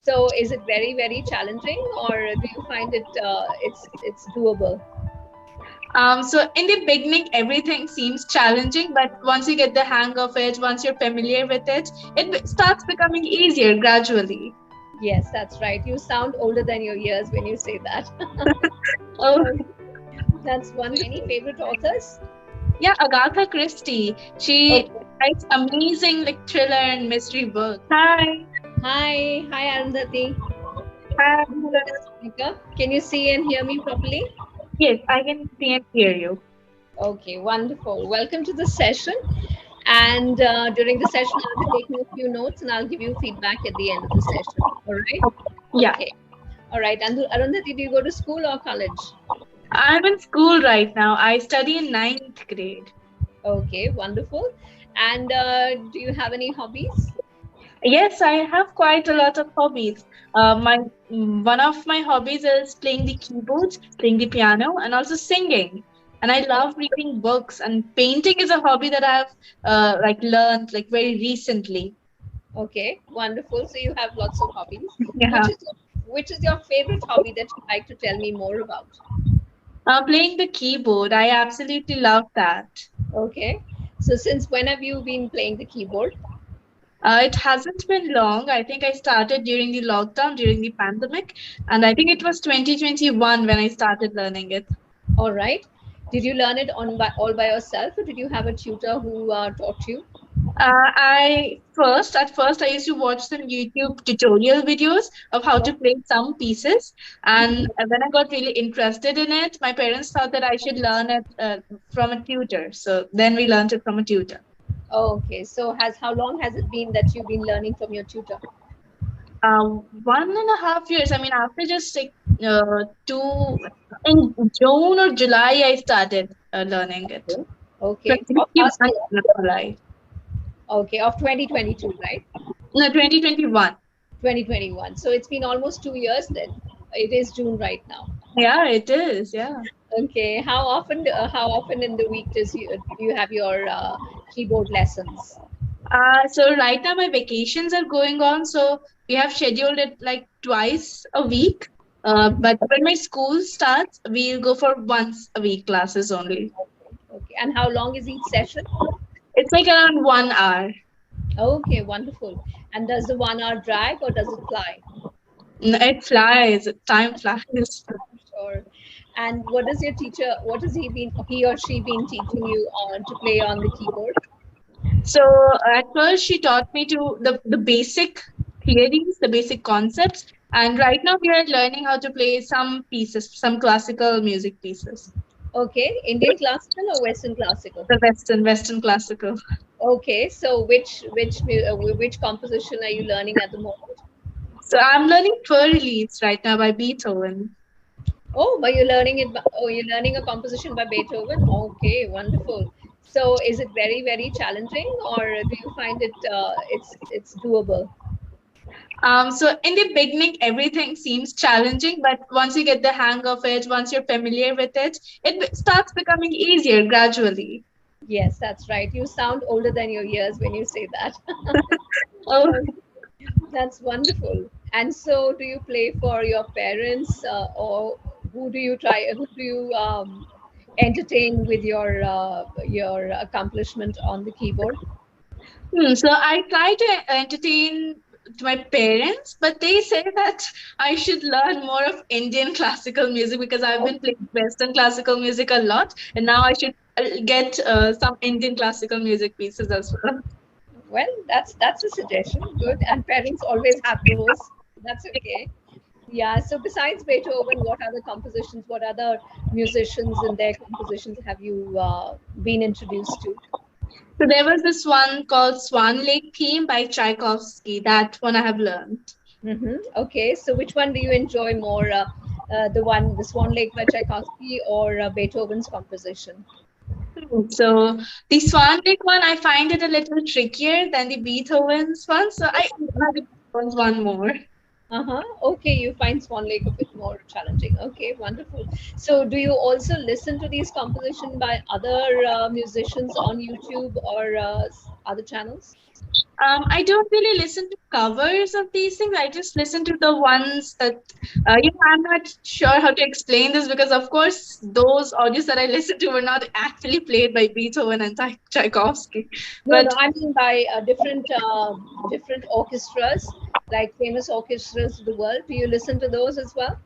So is it very, very challenging, or do you find it's doable? So in the beginning, everything seems challenging, but once you get the hang of it, once you're familiar with it, starts becoming easier gradually. Yes, that's right. You sound older than your years when you say that. Oh, Oh, that's one. Any favorite authors? yeah, Agatha Christie. She Okay. writes amazing like thriller and mystery books. Hi. Hi, Arundhati. Hi. Speak up. Can you see and hear me properly? Yes, I can see and hear you. Okay, wonderful. Welcome to the session. And during the session, I'll be taking a few notes and I'll give you feedback at the end of the session. All right? Yeah, Okay. All right. And Arundhati, do you go to school or college? I'm in school right now. I study in ninth grade. Okay, wonderful. And do you have any hobbies? Yes, I have quite a lot of hobbies. My one of my hobbies is playing the keyboard, playing the piano, and also singing. And I love reading books. And painting is a hobby that I've like learned like very recently. Okay, wonderful. So you have lots of hobbies. Yeah, Which is your favorite hobby that you'd like to tell me more about? playing the keyboard, I absolutely love that. Okay. So since when have you been playing the keyboard? It hasn't been long. I think I started during the lockdown, during the pandemic, and I think it was 2021 when I started learning it. All right. Did you learn it all by yourself, or did you have a tutor who taught you? At first, I used to watch some YouTube tutorial videos of how to Oh, play some pieces, and mhm. when I got really interested in it, my parents thought that I should learn it from a tutor. So then we learned it from a tutor. Okay. So has how long has it been that you've been learning from your tutor? 1.5 years. I mean, after just like two in June or July, I started learning it. Okay. Okay. Of last 2021, year. not July. Okay. Of 2022, right? No, 2021. 2021. So it's been almost 2 years then. It is June right now. Yeah, it is. Yeah. Okay. How often in the week do you have your keyboard lessons? So right now my vacations are going on, so we have scheduled it like twice a week. But when my school starts, we'll go for once a week classes only. Okay. And how long is each session? It's like around 1 hour. Okay, wonderful. And does the 1 hour drag or does it fly? It flies. Time flies. Sure. And what has he or she been teaching you on to play on the keyboard? So at first she taught me to the basic theories, the basic concepts, and right now we are learning how to play some pieces, some classical music pieces. Okay, Indian classical or Western classical? The Western classical. Okay, so which composition are you learning at the moment? So I'm learning Fur right now by Beethoven. Oh, but you're learning a composition by Beethoven. Okay, wonderful. So is it very, very challenging, or do you find it's doable? So in the beginning, everything seems challenging, but once you get the hang of it, once you're familiar with it, starts becoming easier gradually. Yes, that's right. You sound older than your years when you say that. Oh, Oh, that's wonderful. And so, do you play for your parents, or who do you entertain with your accomplishment on the keyboard? so I try to entertain to my parents, but they say that I should learn more of Indian classical music because I've been playing Western classical music a lot, and now I should get some Indian classical music pieces as well. Well, that's a suggestion. Good. And parents always have those. That's okay. Yeah. So besides Beethoven, what other compositions, what other musicians and their compositions have you been introduced to? So there was this one called Swan Lake Theme by Tchaikovsky. That one I have learned. Okay. So which one do you enjoy more? The Swan Lake by Tchaikovsky or Beethoven's composition? So the Swan Lake one, I find it a little trickier than the Beethoven's one. So I enjoy the Beethoven's one more. Uh-huh. Okay, you find Swan Lake a bit more challenging. Okay, wonderful. So, do you also listen to these compositions by other musicians on YouTube, or other channels? I don't really listen to covers of these things. I just listen to the ones that, I'm not sure how to explain this because, of course, those audios that I listened to were not actually played by Beethoven and Tchaikovsky. No, But no, I mean by different orchestras, like famous orchestras of the world. Do you listen to those as well?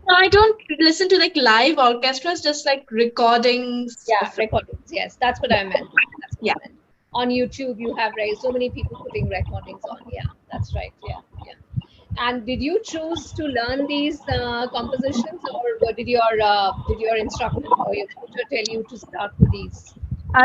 no, I don't listen to like live orchestras, just like recordings Yeah, of it. recordings. Yes, that's what I meant. That's what Yeah. I meant. On YouTube, you have so many people putting recordings on. Yeah, that's right. Yeah, yeah. And did you choose to learn these compositions, or did your instructor or your tutor tell you to start with these?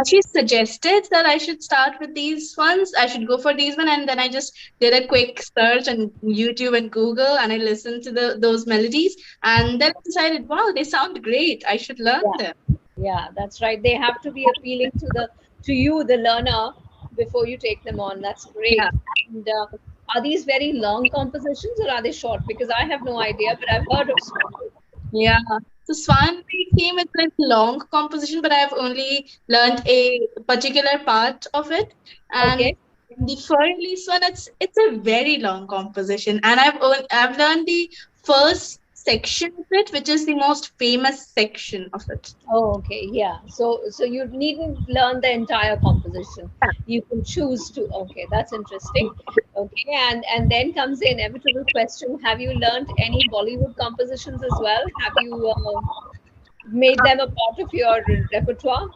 She suggested that I should start with these ones. I should go for these one, and then I just did a quick search on YouTube and Google, and I listened to those melodies, and then I decided, wow, they sound great. I should learn Yeah, them. yeah, that's right. They have to be appealing to you, the learner, before you take them on. That's Yeah. great. And are these very long compositions or are they short? Because I have no idea, but I've heard of Swanvik. Yeah. So Swan theme is like long composition, but I've only learned a particular part of it. And Okay. the Fur-Release one, it's a very long composition, and I've learned the first section of it, which is the most famous section of it. Oh, okay. Yeah. So you needn't learn the entire composition. You can choose to. Okay, that's interesting. Okay, and then comes the inevitable question: have you learned any Bollywood compositions as well? Have you made them a part of your repertoire?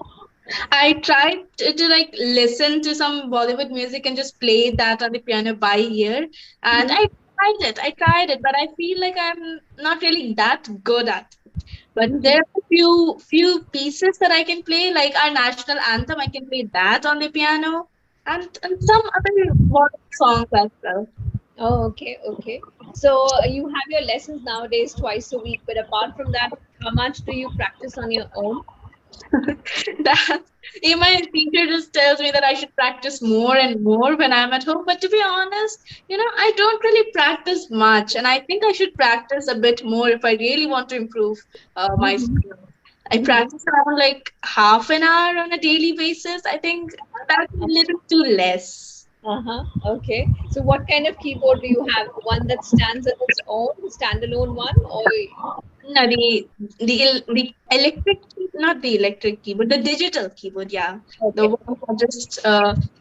I tried to like listen to some Bollywood music and just play that on the piano by ear, and Hmm. I tried it, but I feel like I'm not really that good at it. But Hmm. there are a few pieces that I can play, like our national anthem. I can play that on the piano, and some other Bollywood songs as well. Oh, okay, okay. So you have your lessons nowadays twice a week, but apart from that, how much do you practice on your own? That my teacher just tells me that I should practice more and more when I'm at home. But to be honest, I don't really practice much, and I think I should practice a bit more if I really want to improve my Hmm. skills. I Hmm. practice around like half an hour on a daily basis. I think that's a little too less. Uh-huh. Okay. So what kind of keyboard do you have? One that stands on its own, standalone one, or No, the electric key, not the electric keyboard, the digital keyboard, yeah. The okay. one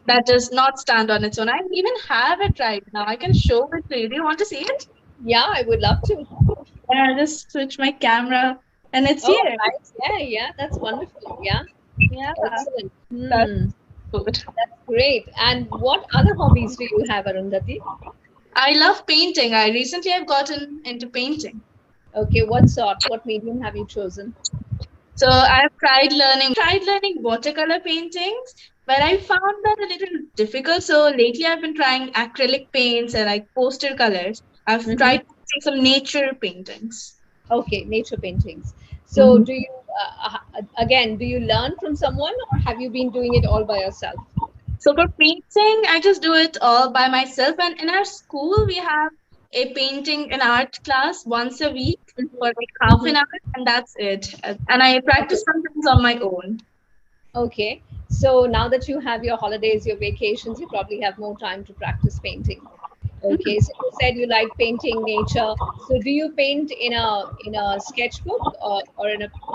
that does not stand on its own. I even have it right now. I can show it to you. Do you want to see it? Yeah, I would love to. Yeah, I'll just switch my camera and it's Oh, here. nice. Yeah, yeah, that's wonderful. Yeah, Yeah, excellent. that's Hmm, good. that's great. And what other hobbies do you have, Arundhati? I love painting. I've gotten into painting. Okay, what sort? What medium have you chosen? So I've tried learning watercolor paintings, but I found that a little difficult. So lately I've been trying acrylic paints and like poster colors. I've Hmm. tried painting some nature paintings. Okay, nature paintings. So, Mhm. do you again? Do you learn from someone, or have you been doing it all by yourself? So for painting, I just do it all by myself. And in our school, we have a painting and art class once a week for like half Hmm. an hour, and that's it. And I Okay. practice sometimes on my own. Okay. So now that you have your holidays, your vacations, you probably have more time to practice painting. Okay. So you said you like painting nature. So do you paint in a sketchbook, or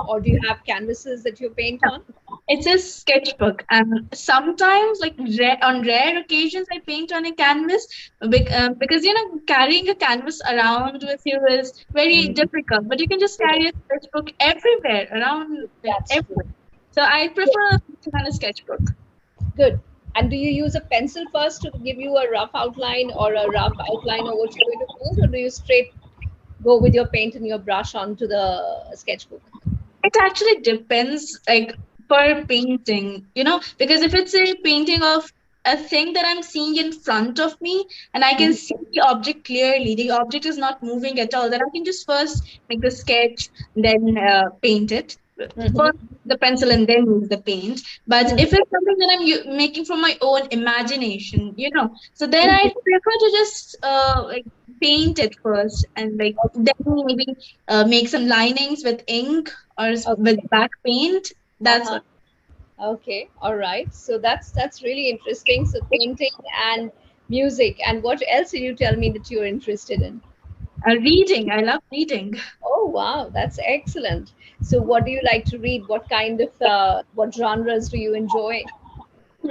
or do you have canvases that you paint on? It's a sketchbook, and sometimes, like on rare occasions, I paint on a canvas because carrying a canvas around with you is very Mm, difficult. But you can just it carry is. a sketchbook everywhere around, like That's true. everywhere. So I Good. prefer painting on a sketchbook. Good. And do you use a pencil first to give you a rough outline or a rough outline of what you're going to paint, or do you straight go with your paint and your brush onto the sketchbook? It actually depends, like per painting, because if it's a painting of a thing that I'm seeing in front of me and I can Mhm. see the object clearly, the object is not moving at all, then I can just first make the sketch, then paint it. Mhm. First the pencil and then use the paint. But Mhm. if it's something that I'm making from my own imagination, so then I Mhm. prefer to just like paint it first and like then maybe make some linings with ink or Okay. with black paint. That's Uh-huh. what. Okay, all right. So that's really interesting. So painting and music, and what else did you tell me that you're interested in? Reading, I love reading. Oh wow, that's excellent. So what do you like to read? What kind of what genres do you enjoy?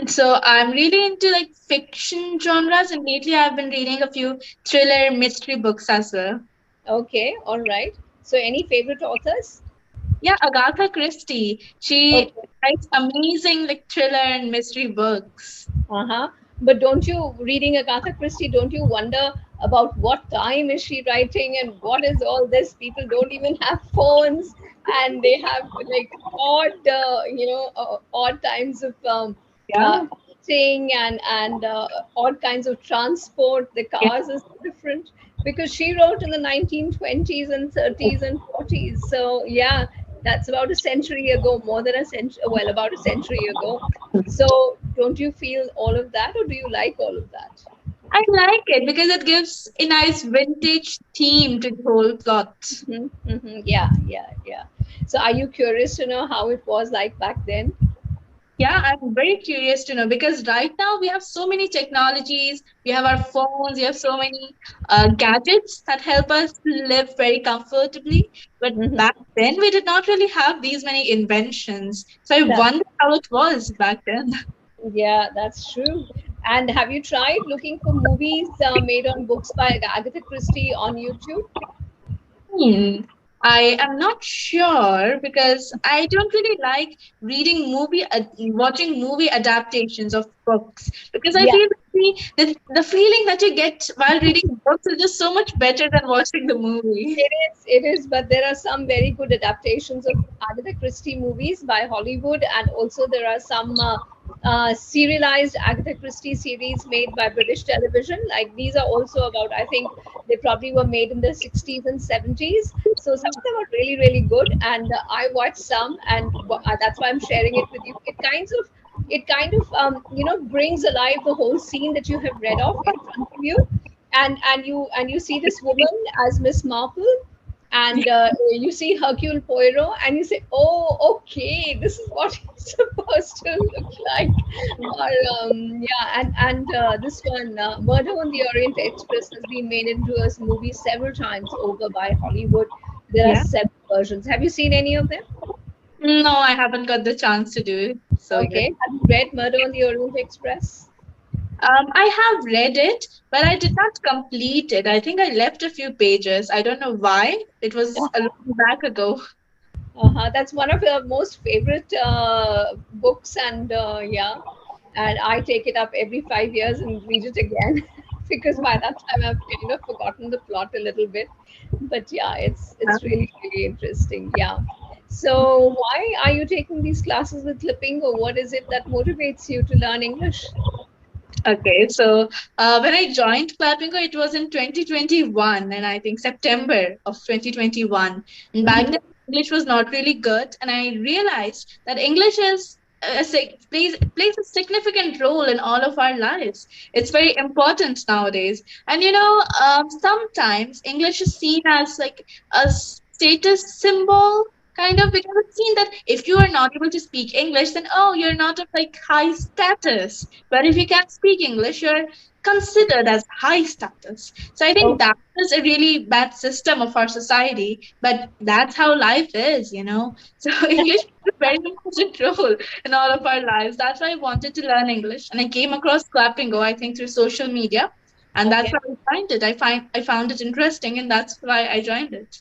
So I'm really into like fiction genres, and lately I've been reading a few thriller mystery books as well. Okay, all right. So any favorite authors? Yeah, Agatha Christie. She Okay. writes amazing like thriller and mystery books. Uh-huh. But don't you, reading Agatha Christie, don't you wonder about what time is she writing and what is all this? People don't even have phones, and they have like odd, odd times of uh, Yeah. eating, and odd kinds of transport. The cars is different because she wrote in the 1920s and 30s and 40s. So yeah, that's about a century ago, more than a century, well, about a century ago. So, don't you feel all of that, or do you like all of that? I like it because it gives a nice vintage theme to the whole plot. Yeah, yeah, yeah. So, are you curious to know how it was like back then? Yeah, I'm very curious to know because right now we have so many technologies, we have our phones, we have so many gadgets that help us live very comfortably. But Hmm. back then we did not really have these many inventions. So I That's wonder how it was back then. Yeah, that's true. And have you tried looking for movies made on books by Agatha Christie on YouTube? Hmm. I am not sure because I don't really like watching movie adaptations of books because I Yeah. feel the feeling that you get while reading books is just so much better than watching the movie. It is, but there are some very good adaptations of Agatha Christie movies by Hollywood, and also there are some serialized Agatha Christie series made by British television. Like these are also about, I think they probably were made in the 60s and 70s. So some of them are really, really good, and I watched some, and that's why I'm sharing it with you. It kind of brings alive the whole scene that you have read off in front of you, and you see this woman as Miss Marple, and you see Hercule Poirot, and you say, "Oh, okay, this is what he's supposed to look like." Or yeah, and this one, Murder on the Orient Express, has been made into a movie several times over by Hollywood. There are Yeah. several versions. Have you seen any of them? No, I haven't got the chance to do it. So yeah. Okay. Have you read Murder on the Orient Express? I have read it, but I did not complete it. I think I left a few pages. I don't know why. It was a long back ago. That's one of your most favorite books, and yeah, and I take it up every 5 years and read it again because by that time I've kind of forgotten the plot a little bit. But yeah, it's really really interesting. Yeah. So why are you taking these classes with Clapingo? What is it that motivates you to learn English? Okay, so when I joined Clapingo, it was in 2021, and I think September of 2021. And back Hmm. then, English was not really good, and I realized that English is plays a significant role in all of our lives. It's very important nowadays, and sometimes English is seen as like a status symbol kind of because it's seen that if you are not able to speak English, then oh, you're not of like high status, but if you can speak English, you're considered as high status. So I think that is a really bad system of our society, but that's how life is. So English plays a very important role in all of our lives. That's why I wanted to learn English. And I came across Clappingo, I think, through social media. And that's Okay. how I find it. I found it interesting and that's why I joined it.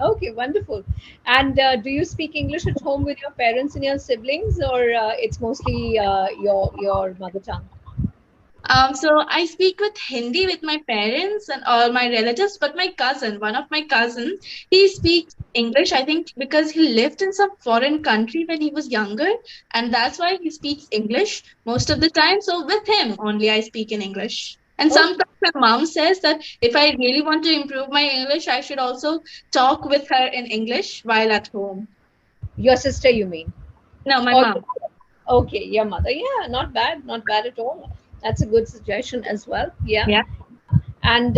Okay, wonderful. And do you speak English at home with your parents and your siblings, or it's mostly your mother tongue? So I speak with Hindi with my parents and all my relatives, but one of my cousins, he speaks English, I think, because he lived in some foreign country when he was younger, and that's why he speaks English most of the time. So with him only I speak in English. And Okay, sometimes my mom says that if I really want to improve my English, I should also talk with her in English while at home. your sister, you mean? No, my Or mom. okay, your mother. Yeah, not bad, not bad at all. That's a good suggestion as well. Yeah, Yeah. and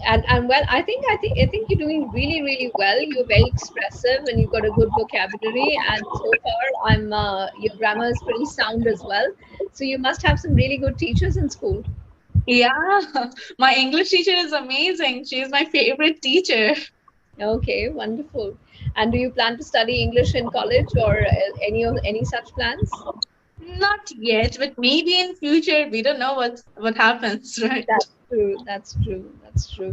And well, I think you're doing really really well. You're very expressive and you've got a good vocabulary. And so far, your grammar is pretty sound as well. So you must have some really good teachers in school. Yeah, my English teacher is amazing. She's my favorite teacher. Okay, wonderful. And do you plan to study English in college or any such plans? Not yet, but maybe in future. We don't know what happens, right? That's true. That's true. That's true.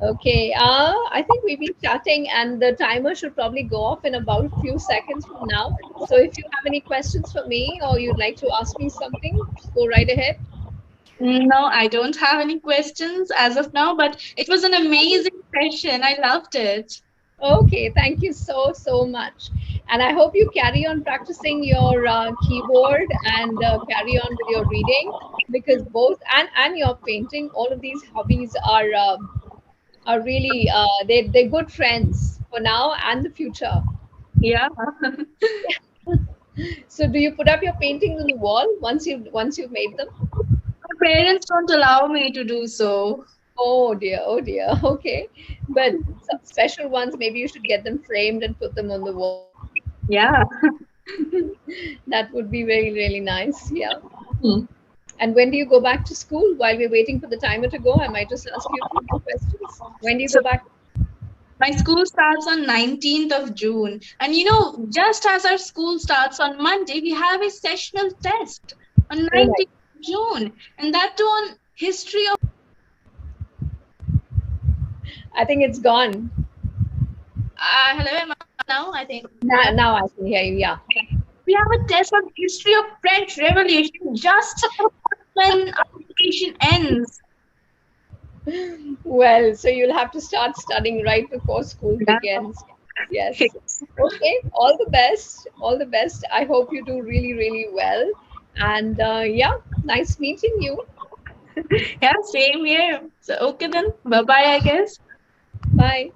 Okay. I think we've been chatting, and the timer should probably go off in about a few seconds from now. So if you have any questions for me or you'd like to ask me something, go right ahead. No, I don't have any questions as of now, but it was an amazing session. I loved it. Okay. Thank you so, so much. And I hope you carry on practicing your keyboard and carry on with your reading because both and your painting, all of these hobbies are really they're good friends for now and the future. Yeah. So do you put up your paintings on the wall once you've made them? My parents don't allow me to do so. Oh dear, oh dear. Okay, but some special ones, maybe you should get them framed and put them on the wall. Yeah. That would be very really nice. Yeah. Hmm. And when do you go back to school? While we're waiting for the timer to go, I might just ask you a few more questions. When do you So go back? my school starts on 19th of June. And just as our school starts on Monday, we have a sessional test on Oh my, 19th of June. And that too on history of I think it's gone. hello, am I now? I think. Now I can hear you. Yeah. We have a test on history of French Revolution just when our education ends. Well, so you'll have to start studying right before school Yeah. begins. Yes. Okay. All the best. All the best. I hope you do really, really well. And yeah, nice meeting you. Yeah, same here. So okay then. Bye bye, I guess. Bye.